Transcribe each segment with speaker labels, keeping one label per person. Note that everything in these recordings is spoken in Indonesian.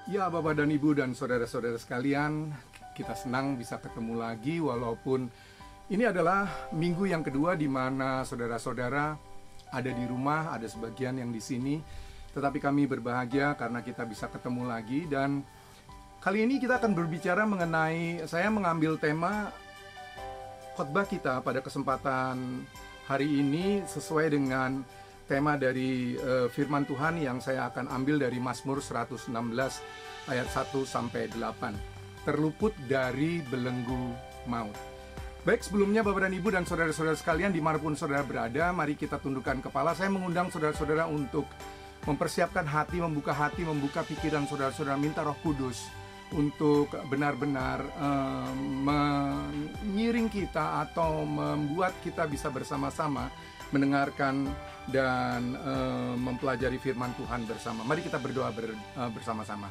Speaker 1: Ya, Bapak dan Ibu dan saudara-saudara sekalian, kita senang bisa ketemu lagi walaupun ini adalah minggu yang kedua di mana saudara-saudara ada di rumah, ada sebagian yang di sini. Tetapi kami berbahagia karena kita bisa ketemu lagi, dan kali ini kita akan berbicara mengenai, saya mengambil tema khotbah kita pada kesempatan hari ini sesuai dengan tema dari firman Tuhan yang saya akan ambil dari Mazmur 116 ayat 1 sampai 8. Terluput dari belenggu maut. Baik, sebelumnya Bapak dan Ibu dan saudara-saudara sekalian dimanapun saudara berada, mari kita tundukkan kepala. Saya mengundang saudara-saudara untuk mempersiapkan hati, membuka pikiran saudara-saudara, minta Roh Kudus untuk benar-benar mengiring kita atau membuat kita bisa bersama-sama mendengarkan dan mempelajari firman Tuhan bersama. Mari kita berdoa bersama-sama.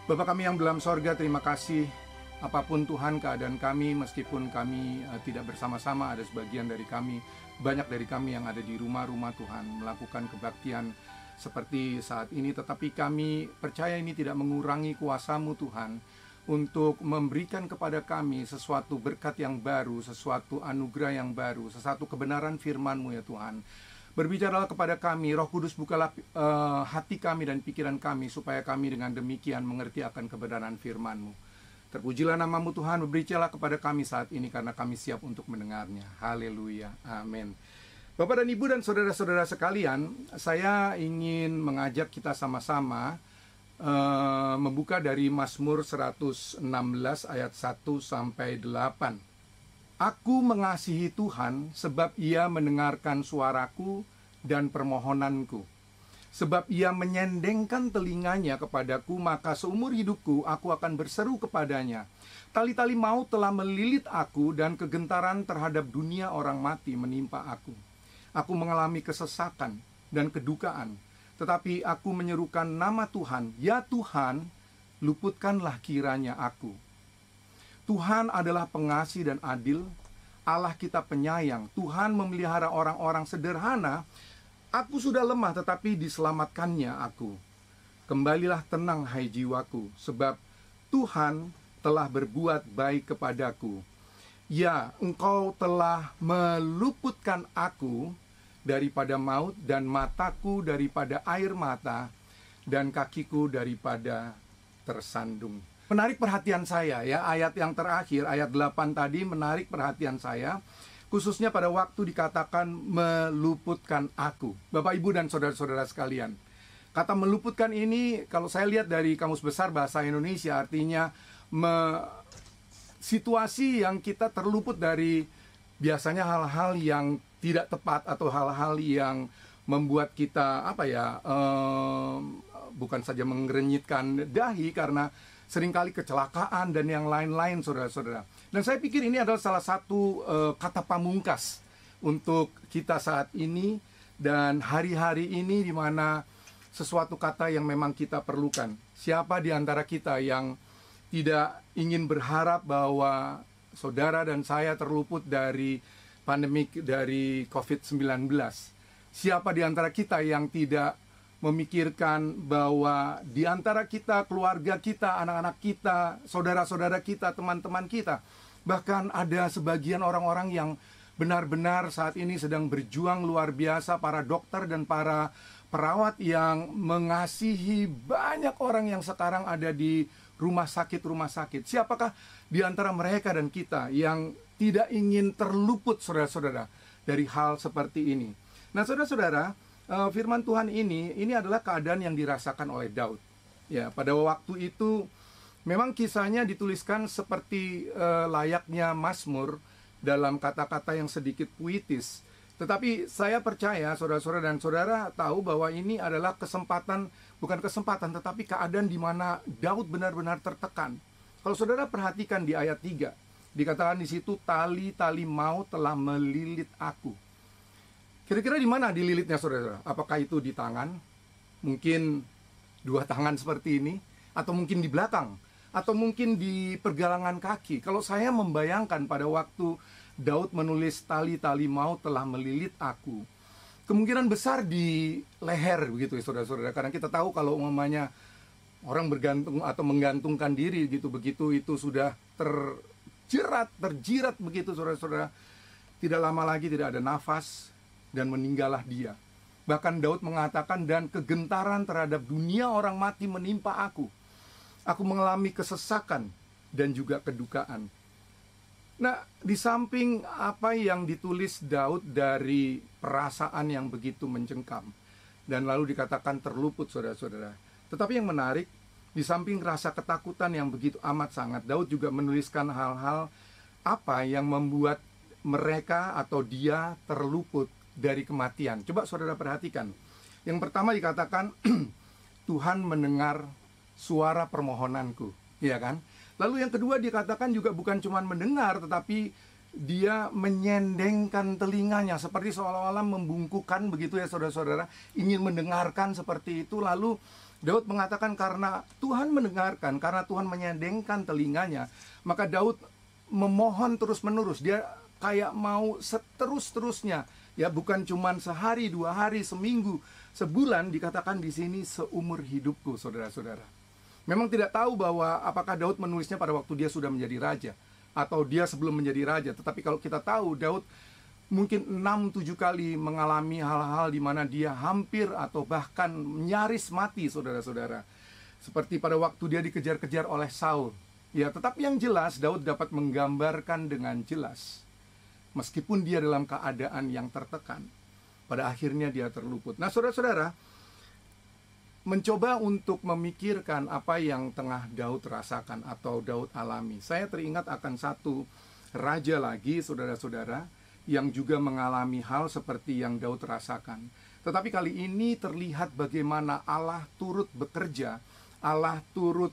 Speaker 1: Bapa kami yang dalam sorga, terima kasih. Apapun Tuhan keadaan kami, meskipun kami tidak bersama-sama, ada sebagian dari kami, banyak dari kami yang ada di rumah-rumah Tuhan, melakukan kebaktian seperti saat ini, tetapi kami percaya ini tidak mengurangi kuasa-Mu Tuhan, untuk memberikan kepada kami sesuatu berkat yang baru, sesuatu anugerah yang baru, sesuatu kebenaran firman-Mu ya Tuhan. Berbicaralah kepada kami, Roh Kudus, bukalah hati kami dan pikiran kami, supaya kami dengan demikian mengerti akan kebenaran firman-Mu. Terpujilah nama-Mu Tuhan, berbicaralah kepada kami saat ini, karena kami siap untuk mendengarnya. Haleluya, amin. Bapak dan Ibu dan saudara-saudara sekalian, saya ingin mengajak kita sama-sama membuka dari Mazmur 116 ayat 1 sampai 8. Aku mengasihi Tuhan sebab Ia mendengarkan suaraku dan permohonanku. Sebab Ia menyendengkan telinganya kepadaku, maka seumur hidupku aku akan berseru kepadanya. Tali-tali maut telah melilit aku, dan kegentaran terhadap dunia orang mati menimpa aku. Aku mengalami kesesakan dan kedukaan, tetapi aku menyerukan nama Tuhan. Ya Tuhan, luputkanlah kiranya aku. Tuhan adalah pengasih dan adil, Allah kita penyayang. Tuhan memelihara orang-orang sederhana. Aku sudah lemah, tetapi diselamatkannya aku. Kembalilah tenang hai jiwaku, sebab Tuhan telah berbuat baik kepadaku. Ya, Engkau telah meluputkan aku daripada maut, dan mataku daripada air mata, dan kakiku daripada tersandung. Menarik perhatian saya ya, ayat yang terakhir, ayat 8 tadi menarik perhatian saya, khususnya pada waktu dikatakan meluputkan aku. Bapak, Ibu, dan saudara-saudara sekalian, kata meluputkan ini, kalau saya lihat dari Kamus Besar Bahasa Indonesia, artinya situasi yang kita terluput dari biasanya hal-hal yang tidak tepat, atau hal-hal yang membuat kita bukan saja menggerenyitkan dahi karena seringkali kecelakaan dan yang lain-lain, saudara-saudara. Dan saya pikir ini adalah salah satu kata pamungkas untuk kita saat ini dan hari-hari ini, di mana sesuatu kata yang memang kita perlukan. Siapa di antara kita yang tidak ingin berharap bahwa saudara dan saya terluput dari pandemik dari COVID-19? Siapa di antara kita yang tidak memikirkan bahwa di antara kita, keluarga kita, anak-anak kita, saudara-saudara kita, teman-teman kita, bahkan ada sebagian orang-orang yang benar-benar saat ini sedang berjuang luar biasa, para dokter dan para perawat yang mengasihi banyak orang yang sekarang ada di rumah sakit. Siapakah di antara mereka dan kita yang tidak ingin terluput, saudara-saudara, dari hal seperti ini? Nah, saudara-saudara, firman Tuhan ini adalah keadaan yang dirasakan oleh Daud. Ya, pada waktu itu memang kisahnya dituliskan seperti layaknya Mazmur, dalam kata-kata yang sedikit puitis. Tetapi saya percaya saudara-saudara dan saudara tahu bahwa ini adalah bukan kesempatan, tetapi keadaan di mana Daud benar-benar tertekan. Kalau saudara perhatikan di ayat 3, dikatakan di situ, tali-tali maut telah melilit aku. Kira-kira di mana dililitnya, saudara? Apakah itu di tangan? Mungkin dua tangan seperti ini, atau mungkin di belakang, atau mungkin di pergelangan kaki. Kalau saya membayangkan pada waktu Daud menulis tali-tali maut telah melilit aku, kemungkinan besar di leher begitu ya, saudara-saudara. Karena kita tahu kalau umpamanya Orang bergantung atau menggantungkan diri gitu, begitu itu sudah terjirat begitu saudara-saudara, tidak lama lagi tidak ada nafas dan meninggallah dia. Bahkan Daud mengatakan, dan kegentaran terhadap dunia orang mati menimpa aku. Aku mengalami kesesakan dan juga kedukaan. Nah, di samping apa yang ditulis Daud dari perasaan yang begitu mencengkam, dan lalu dikatakan terluput saudara-saudara. Tetapi yang menarik, di samping rasa ketakutan yang begitu amat sangat, Daud juga menuliskan hal-hal apa yang membuat mereka atau dia terluput dari kematian. Coba saudara perhatikan. Yang pertama dikatakan, Tuhan mendengar suara permohonanku, ya kan? Lalu yang kedua dikatakan juga bukan cuma mendengar, tetapi dia menyendengkan telinganya, seperti seolah-olah membungkukkan begitu ya saudara-saudara, ingin mendengarkan seperti itu. Lalu Daud mengatakan karena Tuhan mendengarkan, karena Tuhan menyendengkan telinganya, maka Daud memohon terus-menerus. Dia kayak mau seterus-terusnya, ya, bukan cuma sehari, 2 hari, seminggu, sebulan. Dikatakan di sini seumur hidupku, saudara-saudara. Memang tidak tahu bahwa apakah Daud menulisnya pada waktu dia sudah menjadi raja atau dia sebelum menjadi raja. Tetapi kalau kita tahu, Daud mungkin 6-7 kali mengalami hal-hal di mana dia hampir atau bahkan nyaris mati, saudara-saudara. Seperti pada waktu dia dikejar-kejar oleh Saul. Ya, tetapi yang jelas Daud dapat menggambarkan dengan jelas, meskipun dia dalam keadaan yang tertekan, pada akhirnya dia terluput. Nah, saudara-saudara, mencoba untuk memikirkan apa yang tengah Daud rasakan atau Daud alami. Saya teringat akan satu raja lagi, saudara-saudara, yang juga mengalami hal seperti yang Daud rasakan. Tetapi kali ini terlihat bagaimana Allah turut bekerja, Allah turut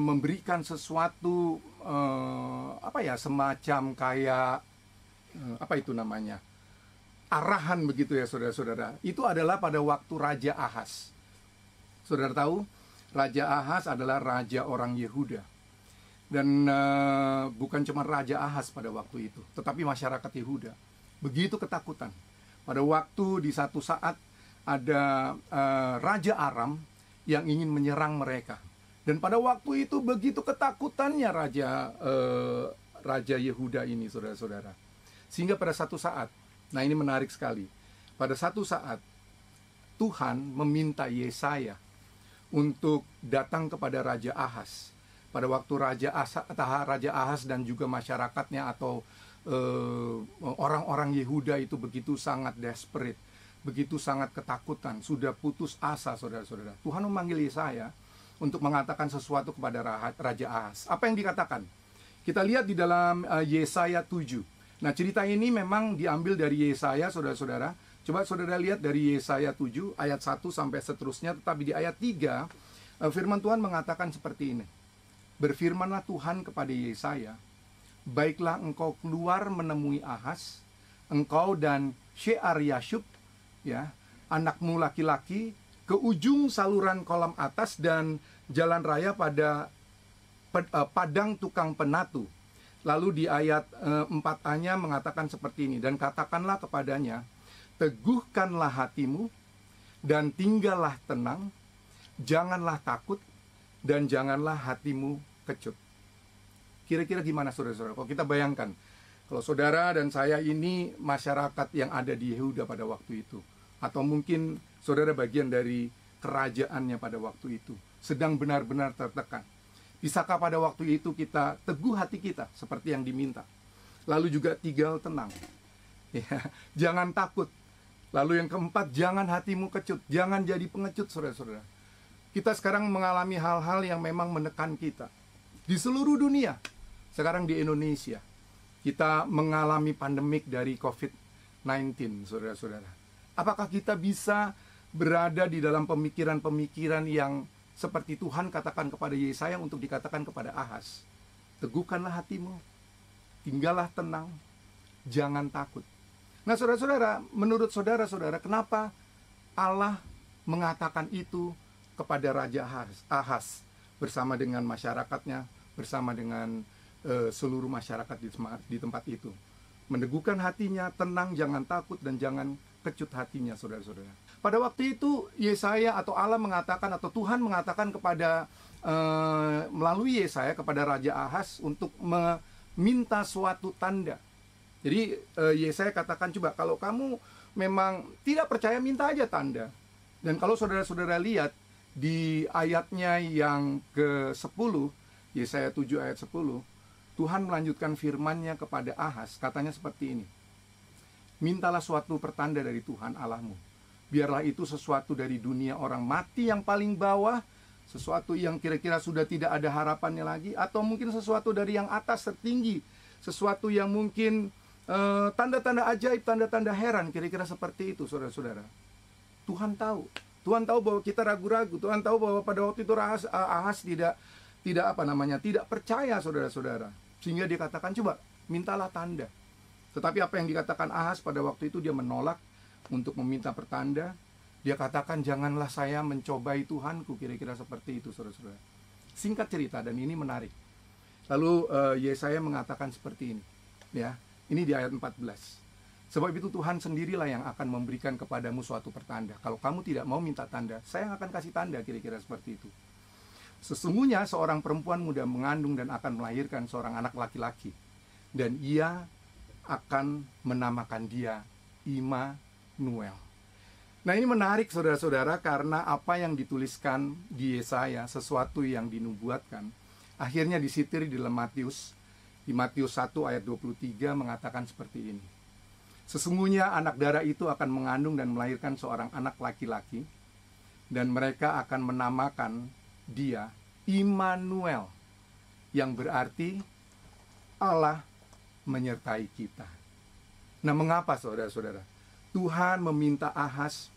Speaker 1: memberikan sesuatu, semacam kayak, arahan begitu ya saudara-saudara. Itu adalah pada waktu Raja Ahaz. Saudara tahu, Raja Ahaz adalah raja orang Yehuda. Dan bukan cuma Raja Ahaz pada waktu itu, tetapi masyarakat Yehuda begitu ketakutan. Pada waktu di satu saat ada Raja Aram yang ingin menyerang mereka. Dan pada waktu itu begitu ketakutannya Raja Yehuda ini, saudara-saudara. Sehingga pada satu saat, nah ini menarik sekali, pada satu saat Tuhan meminta Yesaya untuk datang kepada Raja Ahaz. Pada waktu Raja Ahaz dan juga masyarakatnya atau orang-orang Yehuda itu begitu sangat desperate, begitu sangat ketakutan, sudah putus asa, saudara-saudara. Tuhan memanggil Yesaya untuk mengatakan sesuatu kepada Raja Ahaz. Apa yang dikatakan? Kita lihat di dalam Yesaya 7. Nah, cerita ini memang diambil dari Yesaya, saudara-saudara. Coba saudara lihat dari Yesaya 7 ayat 1 sampai seterusnya. Tetapi di ayat 3 firman Tuhan mengatakan seperti ini. Berfirmanlah Tuhan kepada Yesaya, baiklah engkau keluar menemui Ahaz, engkau dan Shear-Yashub, ya, anakmu laki-laki, ke ujung saluran kolam atas dan jalan raya pada padang tukang penatu. Lalu di ayat 4a-nya mengatakan seperti ini, dan katakanlah kepadanya, teguhkanlah hatimu dan tinggallah tenang, janganlah takut dan janganlah hatimu kecut. Kira-kira gimana saudara-saudara? Kalau kita bayangkan, kalau saudara dan saya ini masyarakat yang ada di Yehuda pada waktu itu, atau mungkin saudara bagian dari kerajaannya pada waktu itu, sedang benar-benar tertekan. Bisakah pada waktu itu kita teguh hati kita seperti yang diminta? Lalu juga tinggal tenang, ya, jangan takut. Lalu yang keempat, jangan hatimu kecut, jangan jadi pengecut, saudara-saudara. Kita sekarang mengalami hal-hal yang memang menekan kita di seluruh dunia. Sekarang di Indonesia kita mengalami pandemik dari COVID-19, saudara-saudara. Apakah kita bisa berada di dalam pemikiran-pemikiran yang seperti Tuhan katakan kepada Yesaya untuk dikatakan kepada Ahaz? Teguhkanlah hatimu, tinggallah tenang, jangan takut. Nah, saudara-saudara, menurut saudara-saudara, kenapa Allah mengatakan itu kepada Raja Ahaz bersama dengan masyarakatnya, bersama dengan seluruh masyarakat di tempat itu? Meneguhkan hatinya, tenang, jangan takut, dan jangan kecut hatinya, saudara-saudara. Pada waktu itu Yesaya atau Allah mengatakan atau Tuhan mengatakan kepada melalui Yesaya kepada Raja Ahaz untuk meminta suatu tanda. Jadi Yesaya katakan, coba kalau kamu memang tidak percaya, minta aja tanda. Dan kalau saudara-saudara lihat di ayatnya yang ke-10, Yesaya 7 ayat 10, Tuhan melanjutkan firman-Nya kepada Ahaz, katanya seperti ini. Mintalah suatu pertanda dari Tuhan Allahmu. Biarlah itu sesuatu dari dunia orang mati yang paling bawah, sesuatu yang kira-kira sudah tidak ada harapannya lagi, atau mungkin sesuatu dari yang atas tertinggi, sesuatu yang mungkin tanda-tanda ajaib, tanda-tanda heran, kira-kira seperti itu, saudara-saudara. Tuhan tahu bahwa kita ragu-ragu. Tuhan tahu bahwa pada waktu itu Ahaz tidak percaya, saudara-saudara. Sehingga dia katakan, coba mintalah tanda. Tetapi apa yang dikatakan Ahaz pada waktu itu, dia menolak untuk meminta pertanda. Dia katakan, janganlah saya mencobai Tuhanku, kira-kira seperti itu, saudara-saudara. Singkat cerita, dan ini menarik. Lalu Yesaya mengatakan seperti ini, ya. Ini di ayat 14. Sebab itu Tuhan sendirilah yang akan memberikan kepadamu suatu pertanda. Kalau kamu tidak mau minta tanda, saya yang akan kasih tanda, kira-kira seperti itu. Sesungguhnya seorang perempuan muda mengandung dan akan melahirkan seorang anak laki-laki. Dan ia akan menamakan dia Immanuel. Nah, ini menarik, saudara-saudara, karena apa yang dituliskan di Yesaya, sesuatu yang dinubuatkan, akhirnya disitir di dalam Matius. Di Matius 1 ayat 23 mengatakan seperti ini. Sesungguhnya anak darah itu akan mengandung dan melahirkan seorang anak laki-laki, dan mereka akan menamakan dia Immanuel, yang berarti Allah menyertai kita. Nah, mengapa, saudara-saudara? Tuhan meminta Ahaz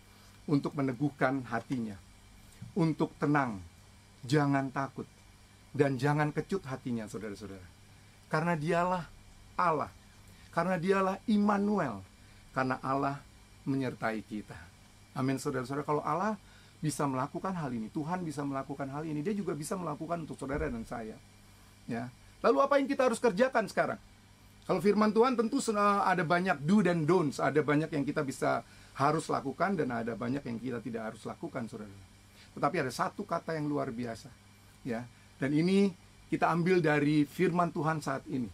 Speaker 1: untuk meneguhkan hatinya, untuk tenang, jangan takut, dan jangan kecut hatinya, saudara-saudara. Karena dialah Allah, karena dialah Immanuel, karena Allah menyertai kita. Amin, saudara-saudara. Kalau Allah bisa melakukan hal ini, Tuhan bisa melakukan hal ini, Dia juga bisa melakukan untuk saudara dan saya. Ya. Lalu apa yang kita harus kerjakan sekarang? Kalau firman Tuhan tentu ada banyak do dan don'ts, ada banyak yang kita bisa harus lakukan dan ada banyak yang kita tidak harus lakukan, saudara. Tetapi ada satu kata yang luar biasa, ya. Dan ini kita ambil dari firman Tuhan saat ini.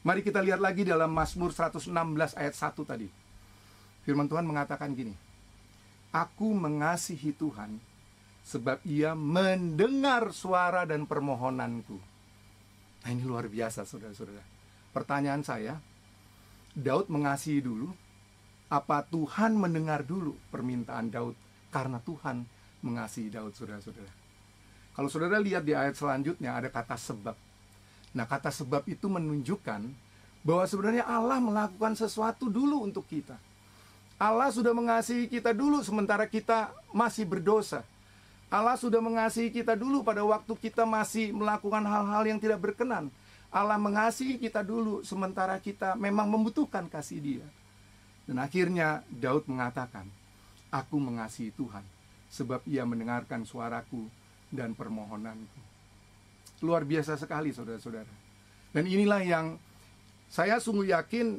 Speaker 1: Mari kita lihat lagi dalam Mazmur 116 ayat 1 tadi. Firman Tuhan mengatakan gini, Aku mengasihi Tuhan sebab Ia mendengar suara dan permohonanku. Nah, ini luar biasa, saudara-saudara. Pertanyaan saya, Daud mengasihi dulu, apa Tuhan mendengar dulu permintaan Daud karena Tuhan mengasihi Daud, saudara-saudara? Kalau saudara lihat di ayat selanjutnya ada kata sebab. Nah, kata sebab itu menunjukkan bahwa sebenarnya Allah melakukan sesuatu dulu untuk kita. Allah sudah mengasihi kita dulu sementara kita masih berdosa. Allah sudah mengasihi kita dulu pada waktu kita masih melakukan hal-hal yang tidak berkenan. Allah mengasihi kita dulu sementara kita memang membutuhkan kasih Dia. Dan akhirnya Daud mengatakan, Aku mengasihi Tuhan sebab Ia mendengarkan suaraku dan permohonanku. Luar biasa sekali, saudara-saudara. Dan inilah yang saya sungguh yakin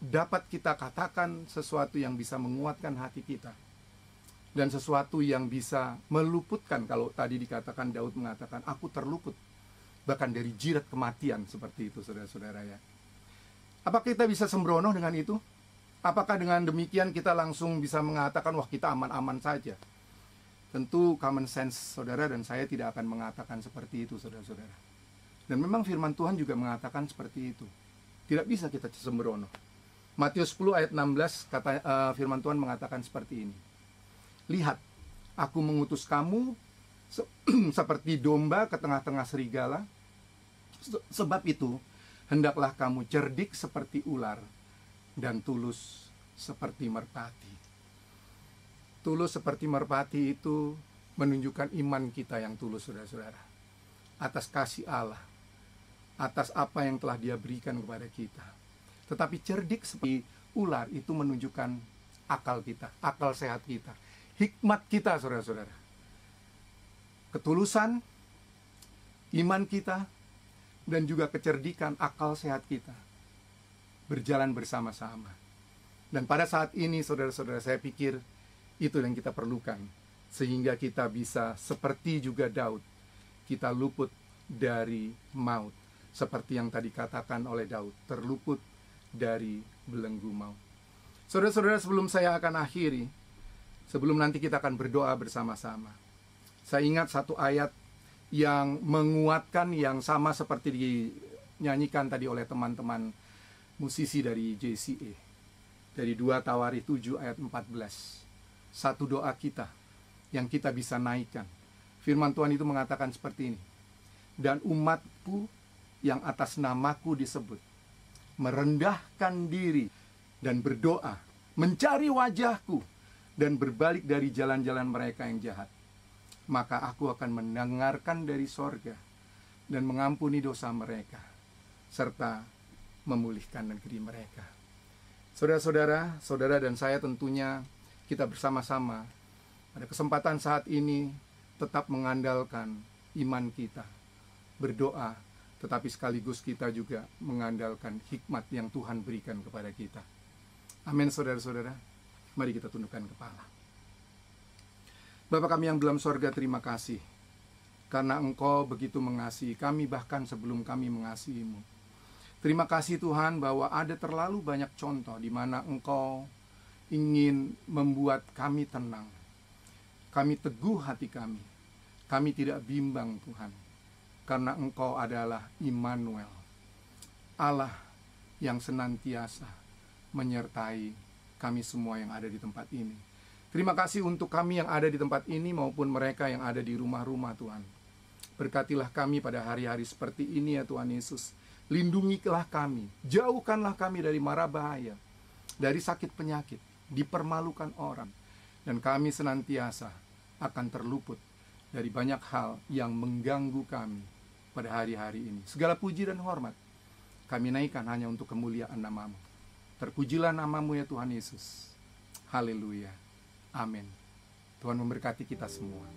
Speaker 1: dapat kita katakan sesuatu yang bisa menguatkan hati kita. Dan sesuatu yang bisa meluputkan, kalau tadi dikatakan Daud mengatakan, aku terluput bahkan dari jirat kematian, seperti itu, saudara-saudara, ya. Apakah kita bisa sembrono dengan itu? Apakah dengan demikian kita langsung bisa mengatakan, wah, kita aman-aman saja? Tentu common sense saudara dan saya tidak akan mengatakan seperti itu, saudara-saudara. Dan memang firman Tuhan juga mengatakan seperti itu. Tidak bisa kita sembrono. Matius 10 ayat 16 firman Tuhan mengatakan seperti ini. Lihat, aku mengutus kamu seperti domba ke tengah-tengah serigala. Sebab itu, hendaklah kamu cerdik seperti ular dan tulus seperti merpati. Tulus seperti merpati itu menunjukkan iman kita yang tulus, saudara-saudara, atas kasih Allah, atas apa yang telah Dia berikan kepada kita. Tetapi cerdik seperti ular itu menunjukkan akal kita, akal sehat kita, hikmat kita, saudara-saudara. Ketulusan, iman kita, dan juga kecerdikan, akal sehat kita berjalan bersama-sama. Dan pada saat ini, saudara-saudara, saya pikir Itu yang kita perlukan, sehingga kita bisa seperti juga Daud, kita luput dari maut. Seperti yang tadi katakan oleh Daud, terluput dari belenggu maut. Saudara-saudara, sebelum saya akan akhiri, sebelum nanti kita akan berdoa bersama-sama, saya ingat satu ayat yang menguatkan, yang sama seperti dinyanyikan tadi oleh teman-teman musisi dari JCA. Dari 2 Tawarikh 7 ayat 14. Satu doa kita yang kita bisa naikkan. Firman Tuhan itu mengatakan seperti ini. Dan umatku yang atas namaku disebut, merendahkan diri dan berdoa, mencari wajahku, dan berbalik dari jalan-jalan mereka yang jahat, maka aku akan mendengarkan dari sorga dan mengampuni dosa mereka, serta memulihkan negeri mereka. Saudara-saudara, saudara dan saya tentunya kita bersama-sama pada kesempatan saat ini tetap mengandalkan iman kita, berdoa, tetapi sekaligus kita juga mengandalkan hikmat yang Tuhan berikan kepada kita. Amin, saudara-saudara. Mari kita tundukkan kepala. Bapa kami yang dalam sorga, terima kasih karena Engkau begitu mengasihi kami bahkan sebelum kami mengasihi-Mu. Terima kasih Tuhan bahwa ada terlalu banyak contoh di mana Engkau ingin membuat kami tenang. Kami teguh hati kami. Kami tidak bimbang Tuhan. Karena Engkau adalah Immanuel, Allah yang senantiasa menyertai kami semua yang ada di tempat ini. Terima kasih untuk kami yang ada di tempat ini maupun mereka yang ada di rumah-rumah Tuhan. Berkatilah kami pada hari-hari seperti ini ya Tuhan Yesus. Lindungilah kami, jauhkanlah kami dari mara bahaya, dari sakit penyakit, dipermalukan orang. Dan kami senantiasa akan terluput dari banyak hal yang mengganggu kami pada hari-hari ini. Segala puji dan hormat kami naikkan hanya untuk kemuliaan nama-Mu. Terpujilah nama-Mu ya Tuhan Yesus. Haleluya. Amin. Tuhan memberkati kita semua.